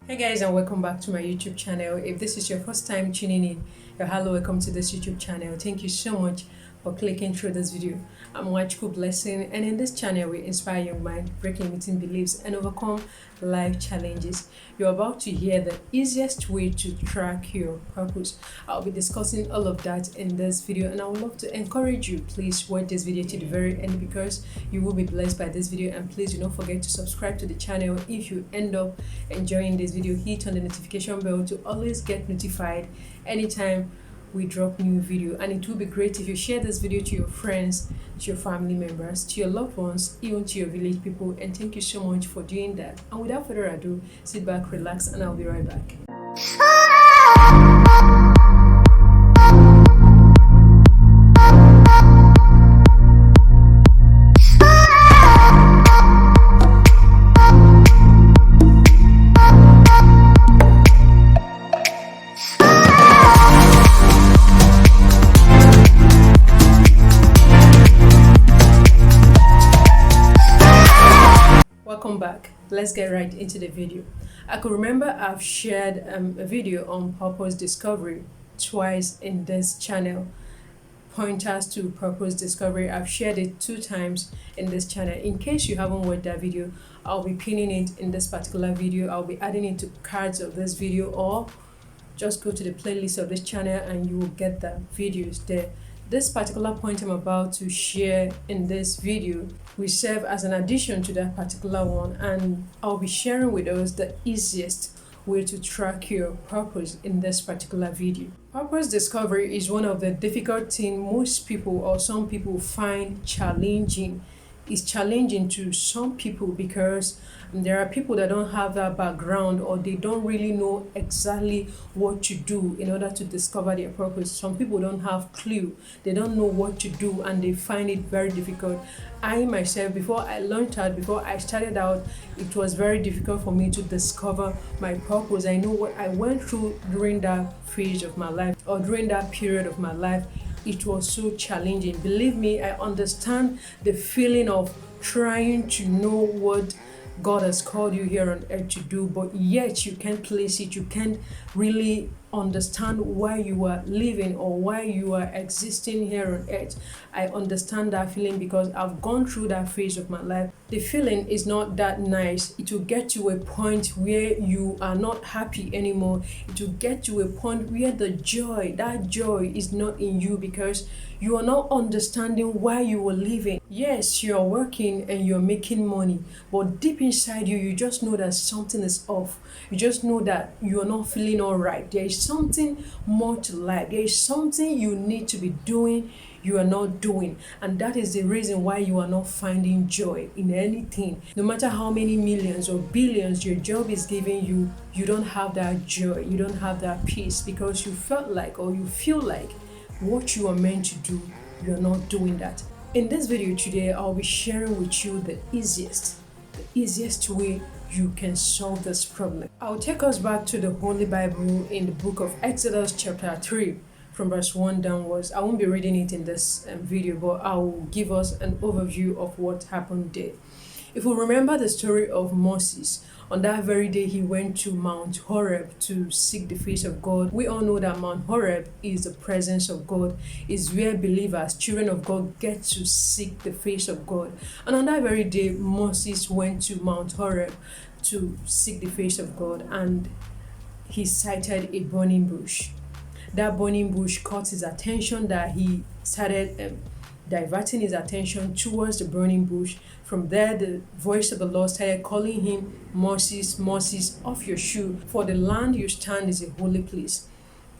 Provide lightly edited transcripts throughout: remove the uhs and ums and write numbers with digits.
Hey guys, and welcome back to my YouTube channel. If this is your first time tuning in, hello, welcome to this YouTube channel. Thank you so much for clicking through this video. I'm Nwachukwu Blessing, and in this channel we inspire young minds, break limiting beliefs and overcome life challenges. You're about to hear the easiest way to track your purpose. I'll be discussing all of that in this video, and I would love to encourage you, please watch this video to the very end because you will be blessed by this video. And please do not forget to subscribe to the channel. If you end up enjoying this video, hit on the notification bell to always get notified anytime we drop new video. And it will be great if you share this video to your friends, to your family members, to your loved ones, even to your village people. And thank you so much for doing that. And without further ado, sit back, relax, and I'll be right back. Welcome back. Let's get right into the video. I could remember I've shared a video on purpose discovery twice in this channel. Pointers to purpose discovery. I've shared it 2 times in this channel. In case you haven't watched that video, I'll be pinning it in this particular video. I'll be adding it to cards of this video, or just go to the playlist of this channel and you will get the videos there. This particular point I'm about to share in this video will serve as an addition to that particular one, and I'll be sharing with us the easiest way to track your purpose in this particular video. Purpose discovery is one of the difficult things most people or some people find challenging. It's challenging to some people because there are people that don't have that background, or they don't really know exactly what to do in order to discover their purpose. Some people don't have clue, they don't know what to do, and they find it very difficult. I myself, before I started out, it was very difficult for me to discover my purpose. I know what I went through during that phase of my life, or during that period of my life. It was so challenging. Believe me, I understand the feeling of trying to know what God has called you here on earth to do, but yet you can't place it. You can't really understand why you are living or why you are existing here on earth. I understand that feeling because I've gone through that phase of my life. The feeling is not that nice. It will get to a point where you are not happy anymore. It will get to a point where that joy is not in you because you are not understanding why you are living. Yes, you're working and you're making money, but deep inside you, you just know that something is off. You just know that you're not feeling all right. There is something more to life. There is something you need to be doing you are not doing, and that is the reason why you are not finding joy in anything. No matter how many millions or billions your job is giving you, you don't have that joy, you don't have that peace because you felt like, or you feel like, what you are meant to do, you're not doing that. In this video today, I'll be sharing with you the easiest way you can solve this problem. I'll take us back to the Holy Bible in the book of Exodus chapter 3 from verse 1 downwards. I won't be reading it in this video, but I will give us an overview of what happened there. If we remember the story of Moses, on that very day he went to Mount Horeb to seek the face of God. We all know that Mount Horeb is the presence of God, is where believers, children of God, get to seek the face of God. And on that very day, Moses went to Mount Horeb to seek the face of God, and he sighted a burning bush. That burning bush caught his attention, that he started diverting his attention towards the burning bush. From there, the voice of the Lord started calling him, Moses, Moses, off your shoe, for the land you stand is a holy place.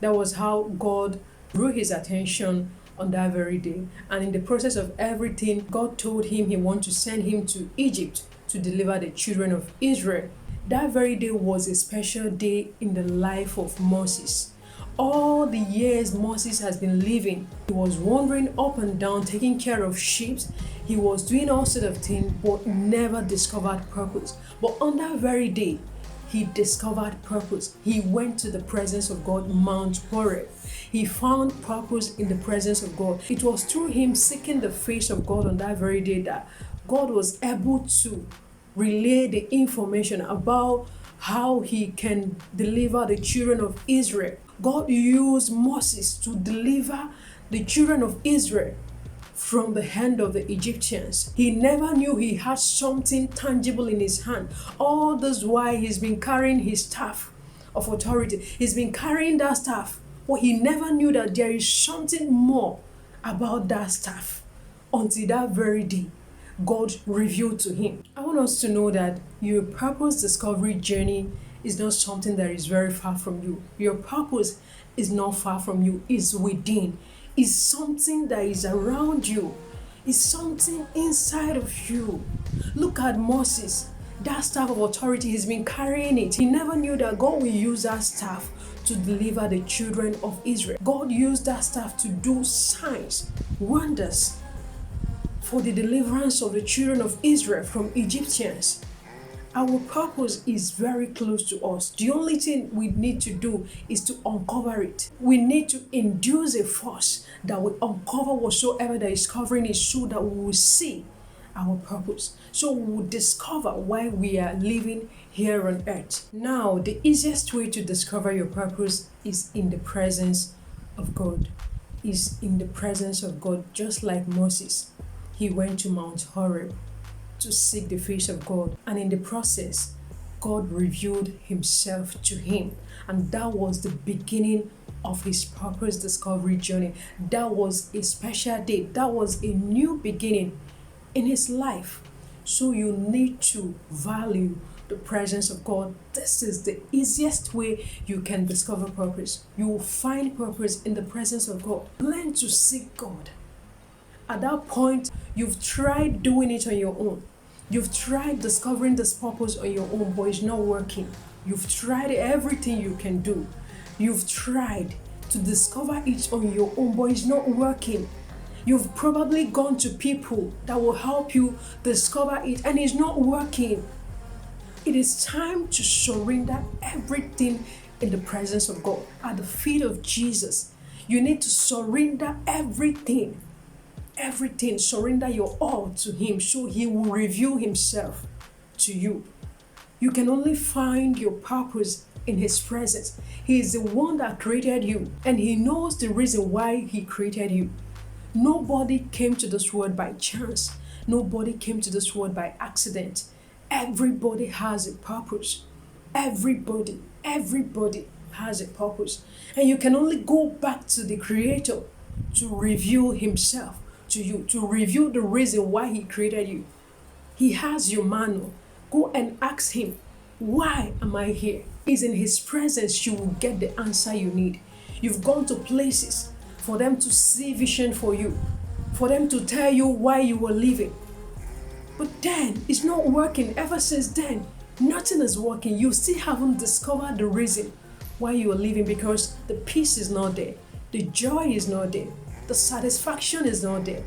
That was how God drew his attention on that very day. And in the process of everything, God told him he wanted to send him to Egypt to deliver the children of Israel. That very day was a special day in the life of Moses. All the years Moses has been living, he was wandering up and down, taking care of sheep. He was doing all sorts of things, but never discovered purpose. But on that very day, he discovered purpose. He went to the presence of God, Mount Horeb. He found purpose in the presence of God. It was through him seeking the face of God on that very day that God was able to relay the information about how he can deliver the children of Israel. God used Moses to deliver the children of Israel from the hand of the Egyptians. He never knew he had something tangible in his hand. All this while he's been carrying his staff of authority. He's been carrying that staff. But he never knew that there is something more about that staff until that very day God revealed to him. I want us to know that your purpose discovery journey is not something that is very far from you. Your purpose is not far from you, it's within. It's something that is around you. It's something inside of you. Look at Moses. That staff of authority, he's been carrying it. He never knew that God will use that staff to deliver the children of Israel. God used that staff to do signs, wonders for the deliverance of the children of Israel from Egyptians. Our purpose is very close to us. The only thing we need to do is to uncover it. We need to induce a force that will uncover whatsoever that is covering it, so that we will see our purpose. So we will discover why we are living here on earth. Now, the easiest way to discover your purpose is in the presence of God. Is in the presence of God, just like Moses. He went to Mount Horeb to seek the face of God, and in the process God revealed himself to him, and that was the beginning of his purpose discovery journey. That was a special day. That was a new beginning in his life. So you need to value the presence of God. This is the easiest way you can discover purpose. You will find purpose in the presence of God. Learn to seek God. At that point, you've tried doing it on your own. You've tried discovering this purpose on your own, but it's not working. You've tried everything you can do. You've tried to discover it on your own, but it's not working. You've probably gone to people that will help you discover it, and it's not working. It is time to surrender everything in the presence of God, at the feet of Jesus. You need to surrender everything. Surrender your all to him, so he will reveal himself to you. You can only find your purpose in his presence. He is the one that created you, and he knows the reason why he created you. Nobody came to this world by chance. Nobody came to this world by accident. Everybody has a purpose. Everybody has a purpose. And you can only go back to the Creator to reveal himself to you, to reveal the reason why he created you. He has your manual. Go and ask him, why am I here? It's in his presence you will get the answer you need. You've gone to places for them to see vision for you, for them to tell you why you were living. But then it's not working. Ever since then, nothing is working. You still haven't discovered the reason why you are living, because the peace is not there, the joy is not there, the satisfaction is not there.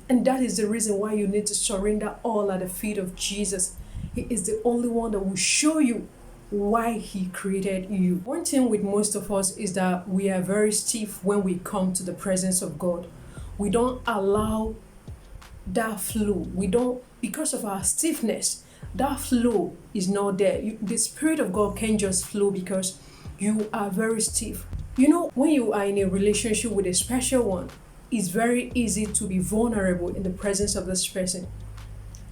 And that is the reason why you need to surrender all at the feet of Jesus. He is the only one that will show you why he created you. One thing with most of us is that we are very stiff when we come to the presence of God. We don't allow that flow. Because of our stiffness, that flow is not there. The Spirit of God can't just flow because you are very stiff. You know, when you are in a relationship with a special one, it's very easy to be vulnerable in the presence of this person.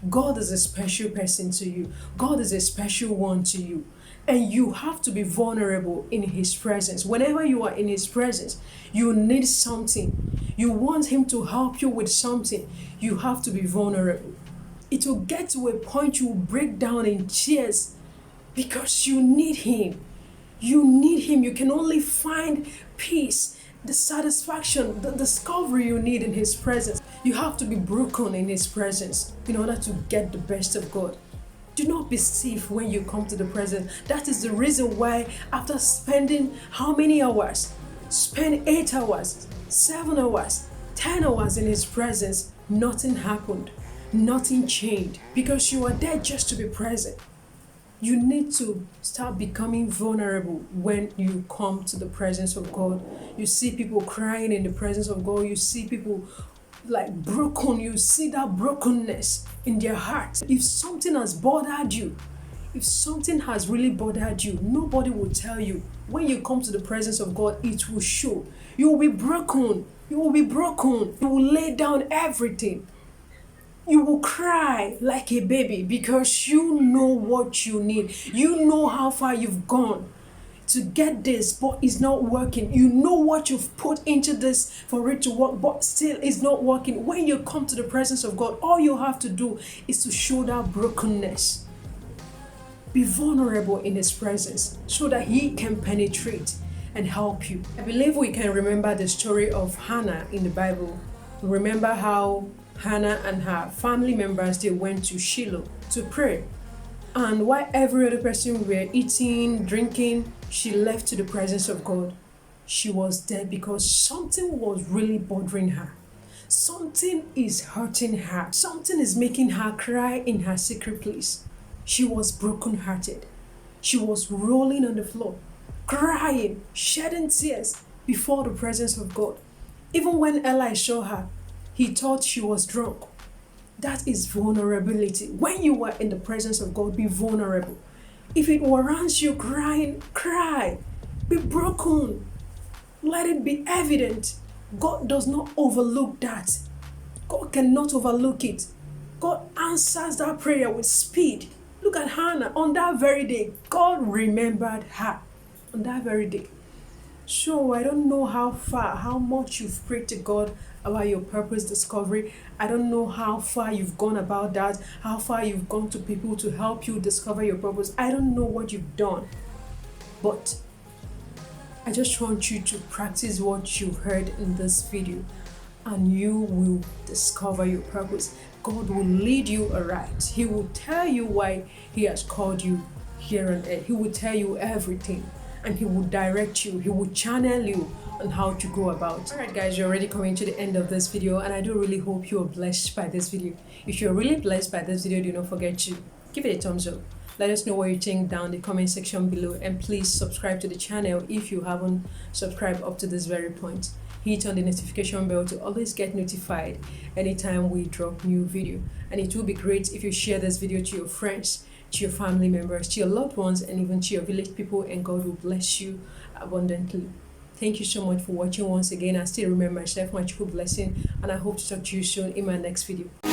God is a special person to you. God is a special one to you. And you have to be vulnerable in his presence. Whenever you are in his presence, you need something. You want him to help you with something. You have to be vulnerable. It will get to a point you will break down in tears because you need him. You need him. You can only find peace, the satisfaction, the discovery you need in his presence. You have to be broken in his presence in order to get the best of God. Do not be stiff when you come to the presence. That is the reason why after spending how many hours? Spend 8 hours, 7 hours, 10 hours in his presence. Nothing happened. Nothing changed. Because you are there just to be present. You need to start becoming vulnerable when you come to the presence of God. You see people crying in the presence of God. You see people like broken. You see that brokenness in their heart. If something has bothered you, If something has really bothered you, nobody will tell you. When you come to the presence of God, it will show. You will be broken. You will be broken. You will lay down everything. You will cry like a baby because you know what you need. You know how far you've gone to get this, but it's not working. You know what you've put into this for it to work, but still it's not working. When you come to the presence of God, all you have to do is to show that brokenness. Be vulnerable in His presence so that He can penetrate and help you. I believe we can remember the story of Hannah in the Bible. Remember how Hannah and her family members, they went to Shiloh to pray. And while every other person were eating, drinking, she left to the presence of God. She was there because something was really bothering her. Something is hurting her. Something is making her cry in her secret place. She was brokenhearted. She was rolling on the floor, crying, shedding tears before the presence of God. Even when Eli saw her, he thought she was drunk. That is vulnerability. When you are in the presence of God, be vulnerable. If it warrants you crying, cry. Be broken. Let it be evident. God does not overlook that. God cannot overlook it. God answers that prayer with speed. Look at Hannah. On that very day, God remembered her. On that very day. So I don't know how much you've prayed to God about your purpose discovery. I don't know how far you've gone about that, how far you've gone to people to help you discover your purpose. I don't know what you've done. But I just want you to practice what you've heard in this video and you will discover your purpose. God will lead you aright. He will tell you why He has called you here on earth. He will tell you everything. And He will direct you. He will channel you on how to go about. Alright guys, you're already coming to the end of this video and I do really hope you're blessed by this video. If you're really blessed by this video, do not forget to give it a thumbs up. Let us know what you think down in the comment section below and please subscribe to the channel if you haven't subscribed up to this very point. Hit on the notification bell to always get notified anytime we drop new video. And it will be great if you share this video to your friends, to your family members, to your loved ones, and even to your village people, and God will bless you abundantly. Thank you so much for watching once again. I still remember myself, Nwachukwu blessing, and I hope to talk to you soon in my next video.